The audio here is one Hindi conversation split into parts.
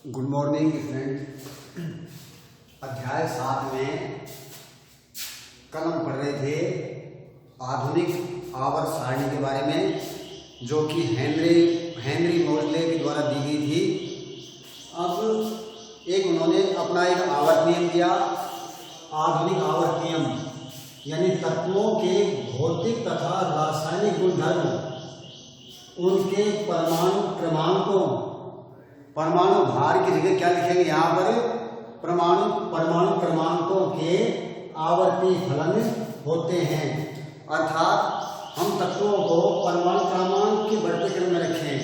Good morning friend. अध्याय 7 में कल हम पढ़ रहे थे आधुनिक आवर्त सारणी के बारे में, जो कि हेनरी मोजले के द्वारा दी गई थी। अब उन्होंने अपना एक आवर्त नियम दिया। आधुनिक आवर्त नियम यानी तत्वों के भौतिक तथा रासायनिक गुणधर्म, उनके परमाणु क्रमांकों, परमाणु भार की जगह क्या लिखेंगे यहाँ पर, परमाणु क्रमांकों के आवर्ती फलन होते हैं। अर्थात हम तत्वों को परमाणु क्रमांक के बढ़ते क्रम में रखें,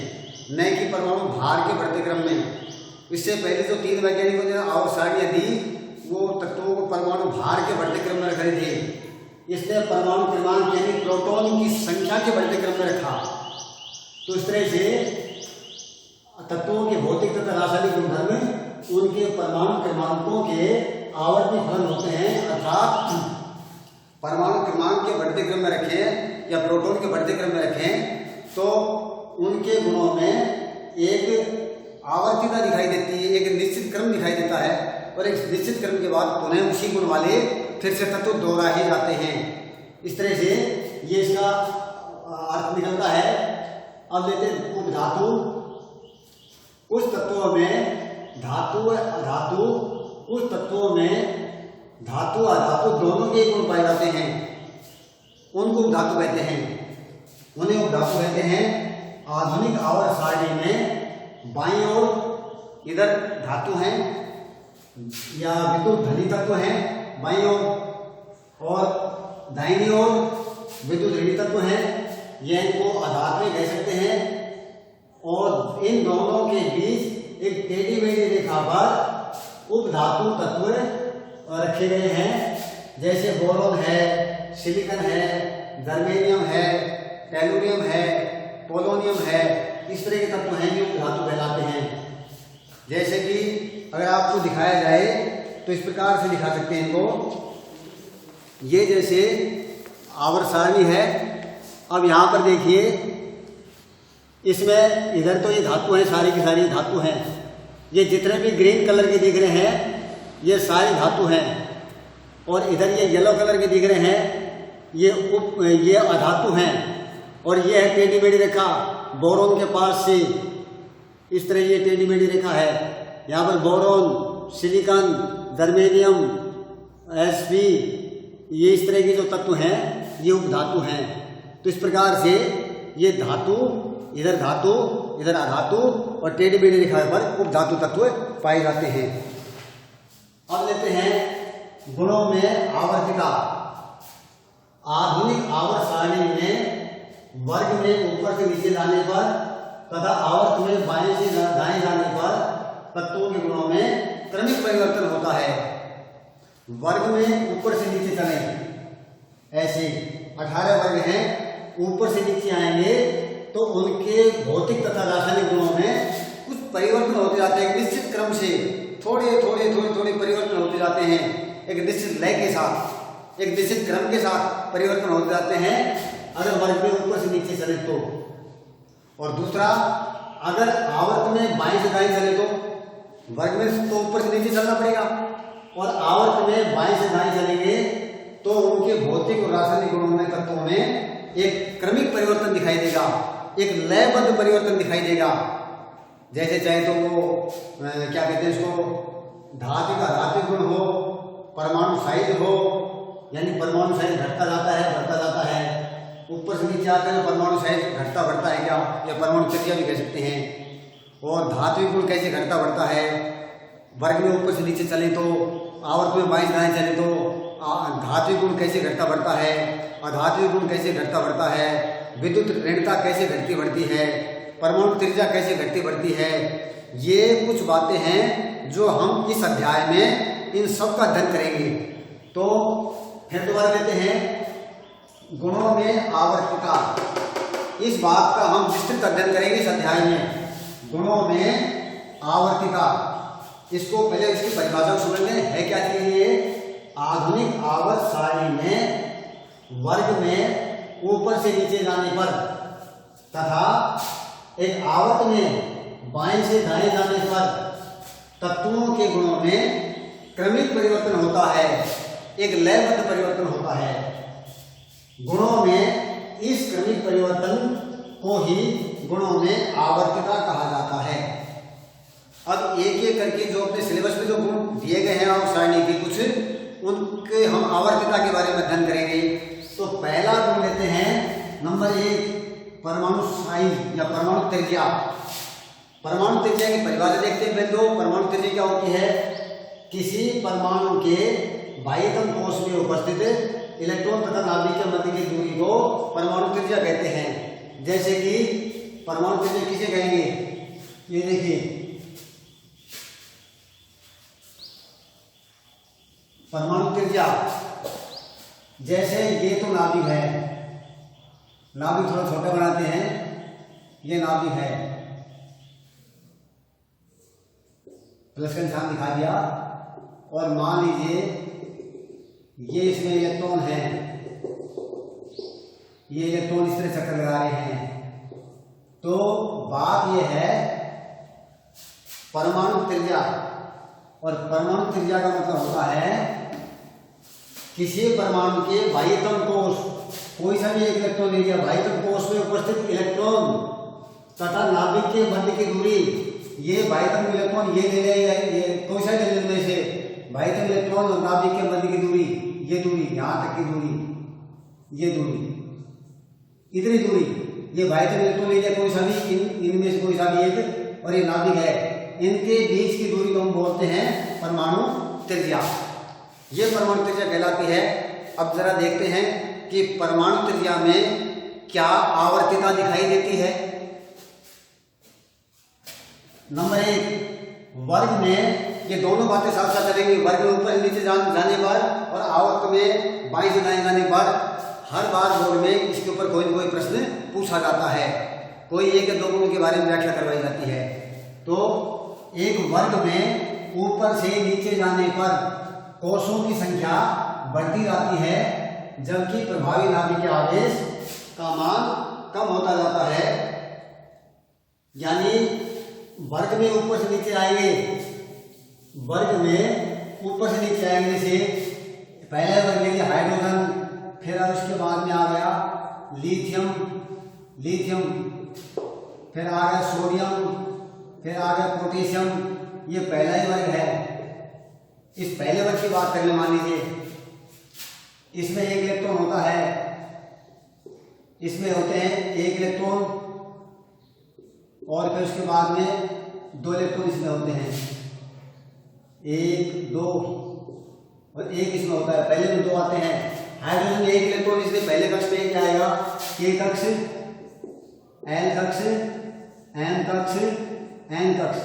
न कि परमाणु भार के बढ़ते क्रम में। इससे पहले जो 3 वैज्ञानिकों ने आवर्त सारणी दी, वो तत्वों को परमाणु भार के बढ़ते क्रम में रख रहे थे। इसने परमाणु क्रमांक यानी प्रोटॉन की संख्या के बढ़ते क्रम में रखा। तो इस तरह से तत्वों के भौतिक तथा रासायनिक गुणधर्म, उनके परमाणु क्रमांकों के आवर्ती फलन होते हैं। अर्थात परमाणु क्रमांक के बढ़ते क्रम में रखें या प्रोटॉन के बढ़ते क्रम में रखें तो उनके गुणों में एक आवर्तीता दिखाई देती है, एक निश्चित क्रम दिखाई देता है, और एक निश्चित क्रम के बाद पुनः उसी गुण वाले फिर से तत्व दोहराए जाते हैं। इस तरह से ये इसका अर्थ निकलता है। अब लेते हैं उपधातु। कुछ तत्वों में धातु अधातु, कुछ तत्वों में धातु अधातु दोनों के गुण पाए जाते हैं, उनको उपधातु कहते हैं। उन्हें उपधातु कहते हैं। आधुनिक आवर्त सारणी में बाईं ओर इधर धातु हैं या विद्युत धनी तत्व हैं बाईं ओर, और दाहिनी ओर विद्युत ऋणी तत्व हैं, यह इनको अधातु कह सकते हैं। और इन दोनों के बीच एक टेढ़ी मेढ़ी रेखा पर उपधातु तत्व रखे गए हैं, जैसे बोरोन है, सिलिकॉन है, जर्मेनियम है, टेलुरियम है, पोलोनियम है। इस तरह के तत्व हैं जो उपधातु कहलाते हैं। जैसे कि अगर आपको दिखाया जाए तो इस प्रकार से दिखा सकते हैं इनको। ये जैसे आवर्त सारणी है। अब यहाँ पर देखिए, इसमें इधर तो ये धातु है, सारी की सारी धातु हैं। ये जितने भी ग्रीन कलर के दिख रहे हैं ये सारी धातु हैं, और इधर ये येलो कलर के दिख रहे हैं ये अधातु हैं। और ये है टेढ़ी मेढ़ी रेखा बोरोन के पास से, इस तरह ये टेढ़ी मेढ़ी रेखा है। यहाँ पर बोरोन, सिलिकॉन, जर्मेनियम, Sp, ये इस तरह के जो तत्व हैं ये उपधातु हैं। तो इस प्रकार से ये धातु, इधर धातु, इधर अधातु, और टेढ़ी मेढ़ी रेखा पर उपधातु तत्व पाए जाते हैं। अब लेते हैं गुणों में आवर्तिता। आधुनिक आवर्त सारणी में वर्ग में ऊपर से नीचे जाने पर तथा आवर्त में बाएं से दाएं जाने पर तत्वों के गुणों में क्रमिक परिवर्तन होता है। वर्ग में ऊपर से नीचे चलें, ऐसे 18 वर्ग हैं, ऊपर से नीचे आएंगे तो उनके भौतिक तथा रासायनिक गुणों में कुछ परिवर्तन होते जाते हैं। एक निश्चित क्रम से थोड़े परिवर्तन होते जाते हैं, एक निश्चित लय के साथ, एक निश्चित क्रम के साथ परिवर्तन होते जाते हैं अगर वर्ग में ऊपर से नीचे चले तो। और दूसरा, अगर आवर्त में बाएं से दाएं चले तो वर्ग में तो ऊपर से नीचे चलना पड़ेगा, और आवर्त में बाएं से दाएं चलेंगे तो उनके भौतिक और रासायनिक गुणों में तत्वों में एक क्रमिक परिवर्तन दिखाई देगा, एक लयबद्ध परिवर्तन दिखाई देगा। जैसे चाहे तो वो क्या कहते हैं इसको, धातु का धात्विक गुण हो, परमाणु साइज हो, यानी परमाणु साइज घटता जाता है बढ़ता जाता है, ऊपर से नीचे आते हैं परमाणु साइज घटता बढ़ता है क्या, या परमाणु चर्या भी कह सकते हैं। और धात्विक गुण कैसे घटता बढ़ता है, वर्ग में ऊपर से नीचे चले तो, आवर्त में बाएं दाएं चले तो धात्विक गुण कैसे घटता बढ़ता है, अधात्विक गुण कैसे घटता बढ़ता है, विद्युत ऋणता कैसे घटती बढ़ती है, परमाणु त्रिज्या कैसे घटती बढ़ती है। ये कुछ बातें हैं जो हम इस अध्याय में इन सब का अध्ययन करेंगे। तो फिर दोबारा लेते हैं गुणों में आवर्तिता। इस बात का हम विस्तृत अध्ययन करेंगे इस अध्याय में, गुणों में आवर्तिता। इसको पहले इसकी परिभाषा समझ लें, है क्या चीज ये। आधुनिक आवर्त सारणी में वर्ग में ऊपर से नीचे जाने पर तथा एक आवर्त में बाएं से दाएं जाने पर तत्वों के गुणों में क्रमिक परिवर्तन होता है, एक लयबद्ध परिवर्तन होता है। गुणों में इस क्रमिक परिवर्तन को ही गुणों में आवर्तिता कहा जाता है। अब एक एक करके जो अपने सिलेबस में जो गुण दिए गए हैं आवर्त सारणी के कुछ, उनके हम आवर्तिता के बारे में अध्ययन करेंगे। तो पहला गुण लेते हैं नंबर 1, परमाणु साइज या परमाणु त्रिज्या। परमाणु त्रिज्या की परिभाषा देखते हैं। दो परमाणु त्रिज्या क्या होती है? किसी परमाणु के बाह्यतम कोश में उपस्थित इलेक्ट्रॉन तथा नाभिक के मध्य की दूरी को परमाणु त्रिज्या कहते हैं। जैसे कि परमाणु त्रिज्या किसे कहेंगे? ये देखिए, परमाणु त्रिज्या जैसे ये तो नाभिक है, नाभिक थोड़ा छोटा बनाते हैं, ये नाभिक है, प्लस का निशान दिखा दिया। और मान लीजिए ये इसमें इलेक्ट्रॉन है, ये इलेक्ट्रॉन इस तरह चक्कर लगा रहे हैं। तो बात यह है परमाणु त्रिज्या, और परमाणु त्रिज्या का मतलब होता है किसी परमाणु के बाह्यतम कोश, कोई सा भी एक इलेक्ट्रॉन ले लिया, बाह्यतम कोश में उपस्थित इलेक्ट्रॉन तथा नाभिक के मध्य की दूरी, ये बाह्यतम इलेक्ट्रॉन ये ले लिया, ये कोई सा ले लेने से बाह्यतम इलेक्ट्रॉन और नाभिक के मध्य की दूरी, ये दूरी, यहां तक की दूरी, ये दूरी, इतनी दूरी, ये बाह्यतम इलेक्ट्रॉन ले लिया कोई सा भी, इनमें से कोई सा भी एक, और ये नाभिक है, इनके बीच की दूरी को हम बोलते हैं परमाणु त्रिज्या। ये परमाणु त्रिज्या कहलाती है। अब जरा देखते हैं कि परमाणु त्रिज्या में क्या आवर्तिता दिखाई देती है। नंबर 1, वर्ग में ये दोनों बातें साथ साथ चलेंगी। वर्ग में ऊपर नीचे जाने पर और आवर्त में बाईं से दाएं जाने पर हर बार बोर्ड में इसके ऊपर कोई न कोई प्रश्न पूछा जाता है, कोई एक या दो गुणों के बारे में व्याख्या करवाई जाती है। तो एक वर्ग में ऊपर से नीचे जाने पर कोशों की संख्या बढ़ती जाती है, जबकि प्रभावी नाभिक के आवेश का मान कम होता जाता है। यानी वर्ग में ऊपर से नीचे आएंगे, वर्ग में ऊपर से नीचे आएंगे से पहले वर्ग ले लिया हाइड्रोजन, फिर अब इसके बाद में आ गया लिथियम, फिर आ गया सोडियम, फिर आ गया पोटेशियम, ये पहला ही वर्ग है। इस पहले वर्ग की बात कर ले, मान लीजिए इसमें एक इलेक्ट्रॉन होता है, इसमें होते हैं एक इलेक्ट्रॉन और फिर उसके बाद में 2 इलेक्ट्रॉन इसमें होते हैं, 1, 2 और एक इसमें होता है, पहले में 2 आते हैं। हाइड्रोजन में एक इलेक्ट्रॉन, इसलिए पहले कक्ष में क्या आएगा? K कक्ष, L कक्ष, M कक्ष, N कक्ष,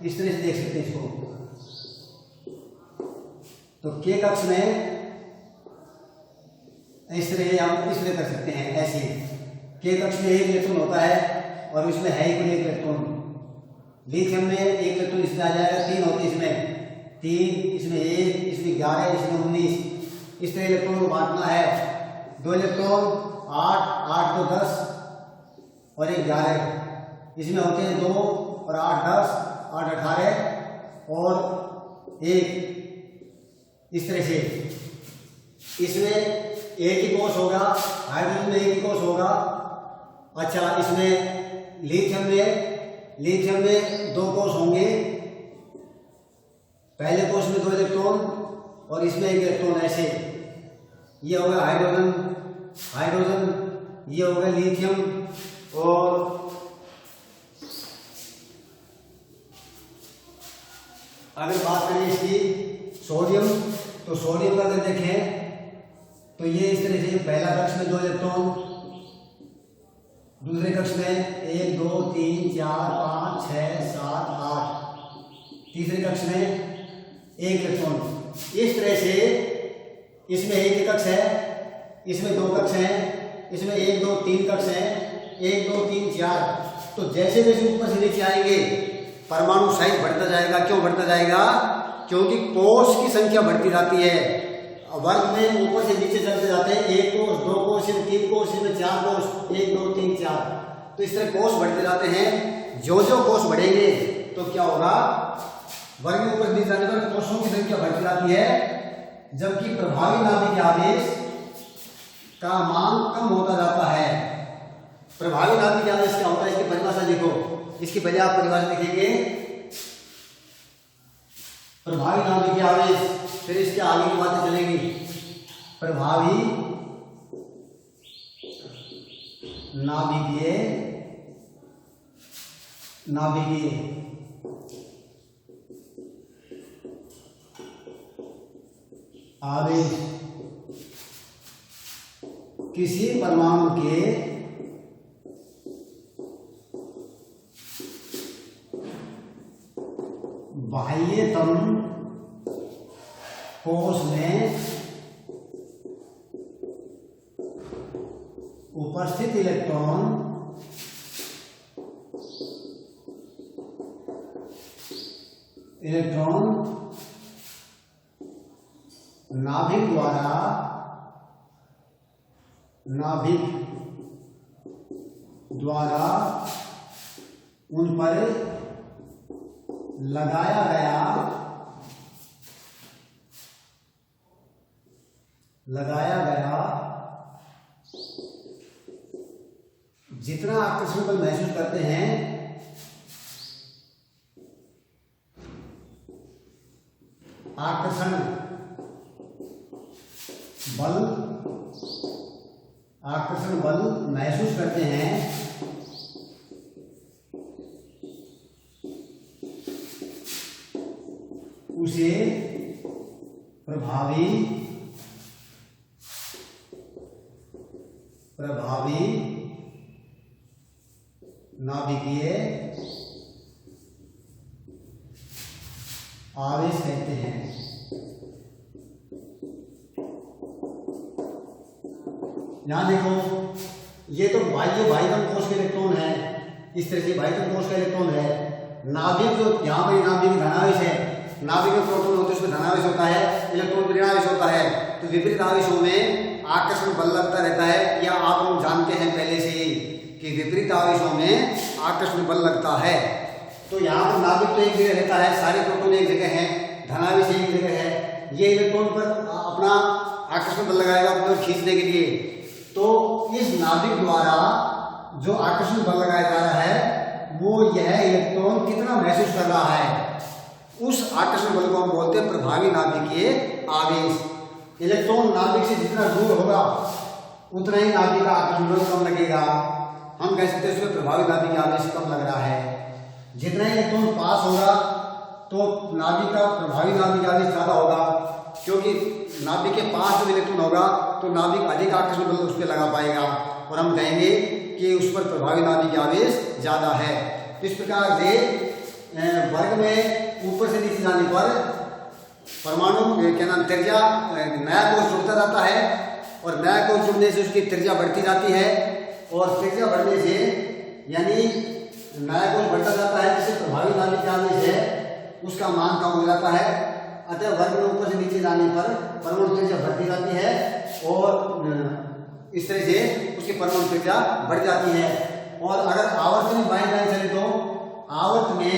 इस तरह से देख सकते हैं इसको। तो K कक्ष में इस तरह हम इस तरह कर सकते हैं, ऐसे K कक्ष में एक इलेक्ट्रॉन होता है और इसमें है ही एक इलेक्ट्रॉन। लिथियम में एक इलेक्ट्रॉन इसमें आ जाएगा, 3 होते हैं इसमें, 3, इसमें 1, इसमें 11, इसमें 19, इस तरह इलेक्ट्रॉन को बांटना है। 2 इलेक्ट्रॉन 8, 8 तो 10 और 1 11, इसमें होते हैं 2 और 8 10, 8 18 और 1, इस तरह से इसमें एक ही कोश होगा, हाइड्रोजन में एक ही कोश होगा। अच्छा, इसमें लिथियम में 2 कोश होंगे, पहले कोश में 2 इलेक्ट्रॉन और इसमें 1 इलेक्ट्रॉन, ऐसे ये होगा हाइड्रोजन, ये होगा लिथियम। और अगर बात करें इसकी सोडियम, तो सोडियम का अगर देखें तो ये इस तरह से पहला कक्ष में 2 इलेक्ट्रॉन, दूसरे कक्ष में 1 2 3 4 5 6 7 8, तीसरे कक्ष में 1 इलेक्ट्रॉन। इस तरह से इसमें 1 कक्ष है, इसमें 2 कक्ष हैं, इसमें 1 2 3 कक्ष हैं, 1 2 3 4। तो जैसे जैसे ऊपर से नीचे आएंगे परमाणु साइज बढ़ता जाएगा। क्यों बढ़ता जाएगा? क्योंकि कोश की संख्या बढ़ती जाती है। वर्ग में ऊपर से नीचे चलते जाते हैं, 1 कोश, 2 कोश, 3 कोश, 4 कोश, 1 2 3 4। तो इस तरह कोश बढ़ते जाते हैं। जो जो कोश बढ़ेंगे तो क्या होगा? वर्ग में ऊपर नीचे जाने पर कोषों की संख्या बढ़ती जाती है, जबकि प्रभावी नाभिक आवेश का मान कम होता जाता है। प्रभावी नाभिक आवेश क्या होता है, इसकी परिभाषा देखो। इसकी पहले आप परिभाषा लिखेंगे, प्रभावी नाभिकीय आवेश, फिर इसके आगे की बातें चलेंगी। प्रभावी नाभिकीय आवेश किसी परमाणु के बाह्यतम कोश में उपस्थित इलेक्ट्रॉन नाभिक द्वारा उन पर लगाया गया जितना आकर्षण बल महसूस करते हैं, आकर्षण बल महसूस करते हैं, उसे प्रभावी नाभिकीय आवेश कहते हैं। यहां देखो, ये तो बाह्यतम कोश के इलेक्ट्रॉन है। इस तरह से बाह्यतम कोश का इलेक्ट्रॉन है। नाभिक जो यहाँ पर नाभिक धनावेश है, नाभिक में प्रोटॉन होते हैं, उसमें धनावेश होता है, इलेक्ट्रॉन में ऋणावेश होता है। तो विपरीत आवेशों में आकर्षण बल लगता रहता है, या आप लोग जानते हैं पहले से ही कि विपरीत आवेशों में आकर्षण बल लगता है। तो यहाँ पर नाभिक तो एक जगह रहता है, सारे प्रोटॉन एक जगह हैं, धनावेश एक जगह है। ये इलेक्ट्रॉन पर अपना आकर्षण बल लगाएगा अपने ओर खींचने के लिए। तो इस नाभिक द्वारा जो आकर्षण बल लगाया जा रहा है, वो यह इलेक्ट्रॉन कितना महसूस कर रहा है, उस आकर्षण बल को हम बोलते हैं प्रभावी नाभिकीय आवेश। इलेक्ट्रॉन नाभिक से जितना दूर होगा उतना ही नाभिक का आकर्षण बल कम लगेगा। हम कह सकते हैं उसमें प्रभावी नाभिकीय आवेश कम लग रहा है। जितना ही इलेक्ट्रॉन पास होगा तो नाभिक का प्रभावी नाभिकीय आवेश ज्यादा होगा, क्योंकि नाभिक के पास जब इलेक्ट्रॉन होगा तो नाभिक अधिक आकर्षण बल उस पर लगा पाएगा, और हम कहेंगे कि उस पर प्रभावी नाभिकीय आवेश ज्यादा है। इस प्रकार से वर्ग में ऊपर से नीचे जाने पर परमाणु क्या नाम त्रिज्या नया कोश जुड़ता जाता है, और नया कोश जुड़ने से उसकी त्रिज्या बढ़ती जाती है, और त्रिज्या बढ़ने से यानी नया कोश बढ़ता जाता है, जिससे प्रभावी नाभिकीय आवेश है उसका मान कम हो जाता है। अतः वर्ग में ऊपर से नीचे जाने पर परमाणु त्रिज्या बढ़ती जाती है, और इस तरह से उसकी परमाणु त्रिज्या बढ़ जाती है। और अगर आवर्त में बाएं दाएं चले तो आवर्त में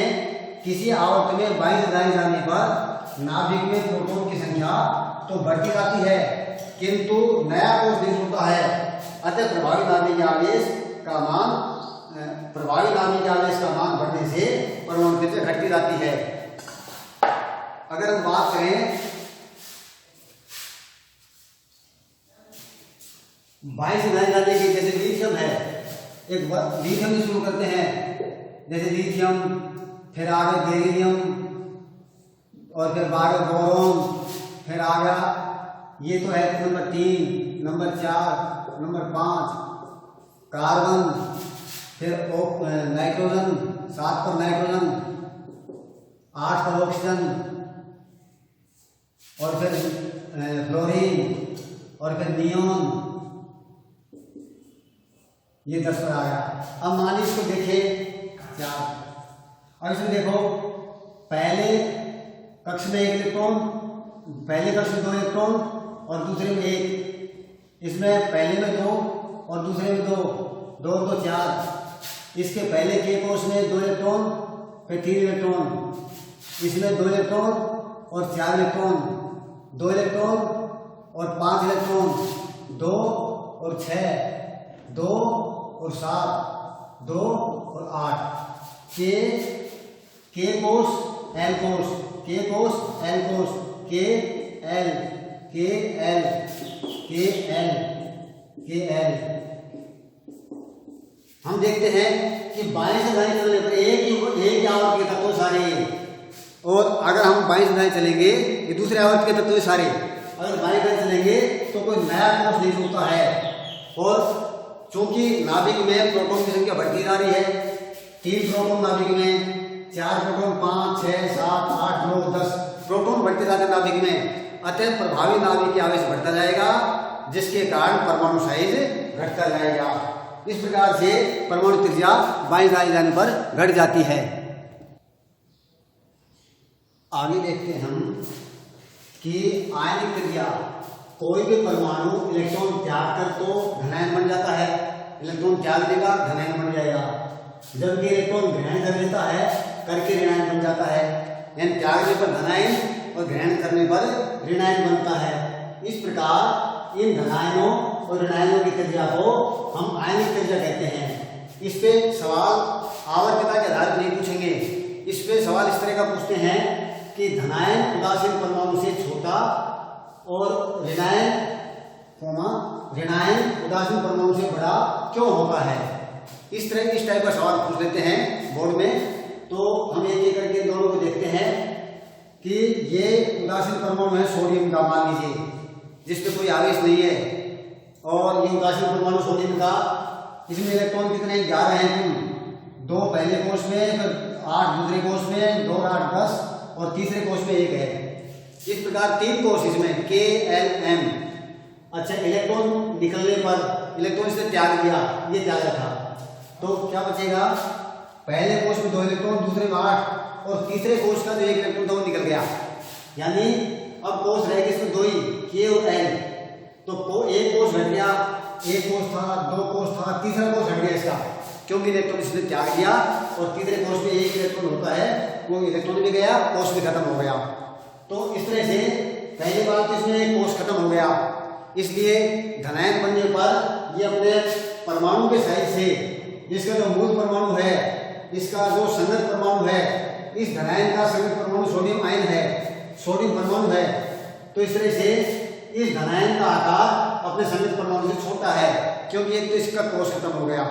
किसी आवर्त में बाएं दाएं जाने पर नाभिक में प्रोटॉन की संख्या तो बढ़ती जाती है, किंतु नया कोश नहीं जुड़ता है। अतः प्रभावी नाभिकीय आवेश का मान बढ़ने से परमाणु त्रिज्या घटती जाती है। अगर हम बात करें बाएं से दाएं जाने की, जैसे लिथियम है, एक लिथियम से शुरू करते हैं, जैसे लिथियम, फिर आगे बेरिलियम, और फिर आगे बोरॉन, फिर आगे ये तो है नंबर 3, नंबर 4, नंबर 5 कार्बन, फिर नाइट्रोजन, 7 पर नाइट्रोजन, 8 पर ऑक्सीजन, और फिर फ्लोरीन, और फिर नियोन, ये 10 पर आ गया। अब मान लीजिए इसको देखिए 4। अब इसमें देखो, पहले कक्ष में एक इलेक्ट्रॉन, पहले कक्ष में 2 इलेक्ट्रॉन और दूसरे में 1। इसमें पहले में 2 और दूसरे में 2, 2 और 2 4। इसके पहले के कोष में 2 इलेक्ट्रॉन, फिर 3 इलेक्ट्रॉन, इसमें 2 इलेक्ट्रॉन और 4 इलेक्ट्रॉन, 2 इलेक्ट्रॉन और 5 इलेक्ट्रॉन, 2 और 6, 2 और 7, 2 और 8, के कोस एल कोस, के कोस एल कोस, के एल के एल के एल के एल। हम देखते हैं कि बाएं से दाएं चलने पर एक ही आवर्त के तत्व सारे, और अगर हम बाएं से दाएं चलेंगे ये दूसरे आवर्त के तत्व सारे, अगर बाएं दाएं चलेंगे तो कोई नया कोष नहीं जुड़ता है। और चूंकि नाभिक में प्रोटॉन की संख्या बढ़ती जा रही है, 3 प्रोटॉन नाभिक में, 4 प्रोटॉन, 5, 6, 7, 8, 9, 10 प्रोटॉन बढ़ते जाते हैं नाभिक में, अतः प्रभावी नाभिक आवेश बढ़ता जाएगा, जिसके कारण परमाणु साइज घटता जाएगा। इस प्रकार से परमाणु त्रिज्या बाएं दाएं जाने पर घट जाती है। आगे देखते हैं हम कि आयनिक त्रिज्या, कोई भी परमाणु इलेक्ट्रॉन त्याग कर तो धनायन बन जाता है, इलेक्ट्रॉन त्याग देगा धनायन बन जाएगा, जबकि इलेक्ट्रॉन ग्रहण कर लेता है करके ऋणायन बन जाता है, यानी त्यागने पर धनायन और ग्रहण करने पर ऋणायन बनता है। इस प्रकार इन धनायनों और ऋणायनों की त्रिज्या को हम आयनिक त्रिज्या कहते हैं। इस पे सवाल आवर्तता के आधार पर नहीं पूछेंगे, इस पे सवाल इस तरह का पूछते हैं कि धनायन उदासीन परमाणु से छोटा और ऋणायन उदासीन परमाणु से बड़ा क्यों होता है। इस टाइप का सवाल पूछ लेते हैं बोर्ड में। तो हम एक करके दोनों को देखते हैं कि ये उदासीन परमाणु है सोडियम का, मान लीजिए, जिसपे कोई आवेश नहीं है, और ये उदासीन परमाणु सोडियम का, इसमें इलेक्ट्रॉन कितने 11 हैं, 2 पहले कोष में, फिर 8 दूसरे कोष में, 2 8 10 और तीसरे कोष में 1 है। इस प्रकार 3 कोष इसमें के एल एम। अच्छा, इलेक्ट्रॉन निकलने पर इलेक्ट्रॉन से त्याग दिया, ये त्याग रखा, तो क्या बचेगा, पहले कोष में 2 इलेक्ट्रॉन, दूसरे में 8 और तीसरे कोष का जो 1 इलेक्ट्रॉन था वो निकल गया, यानी अब कोष रह गए इसमें 2 ही, के और एल। तो एक कोष घट गया, एक कोष था, 2 कोष था, तीसरा कोष घट गया इसका, क्योंकि इलेक्ट्रॉन इसने त्याग दिया, और तीसरे कोष में 1 इलेक्ट्रॉन होता है, वो इलेक्ट्रॉन भी गया, कोष भी खत्म हो गया। तो इस तरह से पहली बार तो इसमें एक कोष खत्म हो गया, इसलिए धनायन बनने पर ये अपने परमाणु के साइज से, इसका जो मूल परमाणु है, इसका जो संगत परमाणु है, इस धनायन का संगत परमाणु सोडियम आयन है, सोडियम परमाणु है, तो इस तरह से इस धनायन का आकार अपने संगत परमाणु से छोटा है, क्योंकि एक तो इसका कोष खत्म हो गया,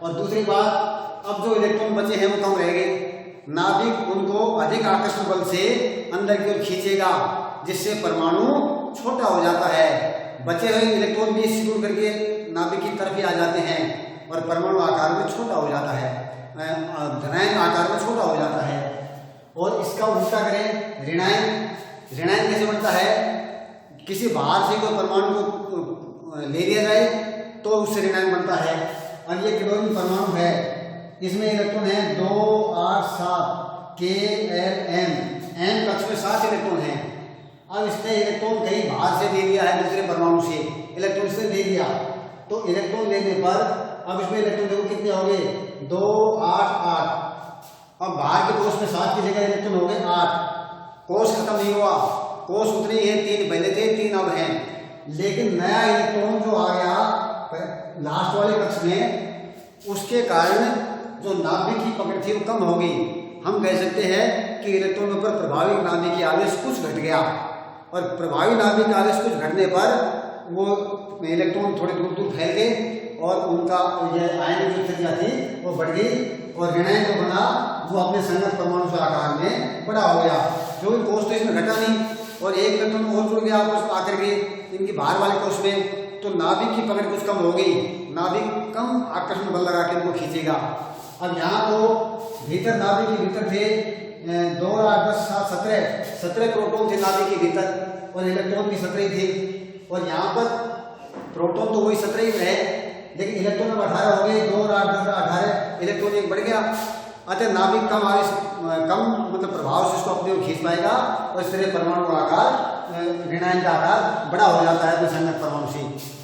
और दूसरी बात अब जो इलेक्ट्रॉन बचे हैं वो कम रह गए, नाभिक उनको अधिक आकर्षण बल से अंदर की ओर खींचेगा, जिससे परमाणु छोटा हो जाता है। बचे हुए इलेक्ट्रॉन भी सिकुड़ करके नाभिक की तरफ ही आ जाते हैं और परमाणु आकार में छोटा हो जाता है, धनायन आकार में छोटा हो जाता है। और इसका उल्टा करें, ऋणायन कैसे बनता है, किसी बाहर से कोई परमाणु को ले लिया जाए तो उससे ऋणायन बनता है। अब ये क्लोरीन परमाणु है, इसमें इलेक्ट्रॉन है 2 8 7 के एल एम, एम कक्ष में 7 इलेक्ट्रॉन है। अब इसने इलेक्ट्रॉन कहीं बाहर से ले लिया है, दूसरे परमाणु से इलेक्ट्रॉन से ले लिया, तो इलेक्ट्रॉन लेने पर अब इसमें इलेक्ट्रॉन देखो कितने हो गए, 2 8 8। अब बाहर के कोष में 7 की जगह इलेक्ट्रॉन हो गए 8, कोष खत्म नहीं हुआ, कोष उतने ही है, 3 पहले थे, 3 अब हैं, लेकिन नया इलेक्ट्रॉन जो आ गया लास्ट वाले कक्ष में, उसके कारण जो नाभिक की पकड़ थी वो कम हो गई। हम कह सकते हैं कि इलेक्ट्रॉनों पर प्रभावी नाभिकीय आवेश कुछ घट गया, और प्रभावी नाभिक आवेश कुछ घटने पर वो इलेक्ट्रॉन थोड़े दूर दूर फैल गए और उनका आयन जो त्रिज्या थी वो बढ़ गई, और ऋणायन जो बना वो अपने संगत परमाणु से आकार में बड़ा हो गया, क्योंकि कोष तो इसमें घटा नहीं, और एक इलेक्ट्रॉन और जुड़ गया आपस में आकर के इनके बाहर वाले कोष में, तो नाभिक की पकड़ कुछ कम हो गई, नाभिक कम आकर्षण बल लगा के इनको खींचेगा। अब यहाँ तो भीतर नाभिक के भीतर थे 2 8 10 7 17 प्रोटॉन थे नाभिक के भीतर, और इलेक्ट्रॉन भी 17 थे, और यहाँ पर प्रोटॉन तो वही 17 ही रहे, लेकिन इलेक्ट्रॉन अब 18 हो गए, 2 8 10 18 इलेक्ट्रॉन एक बढ़ गया, अतः नाभिक कम आवेश कम मतलब प्रभाव से इसको अपनी ओर खींच पाएगा, और इस तरह परमाणु का आकार ऋणायन का आकार बड़ा हो जाता है अपने संगत परमाणु से।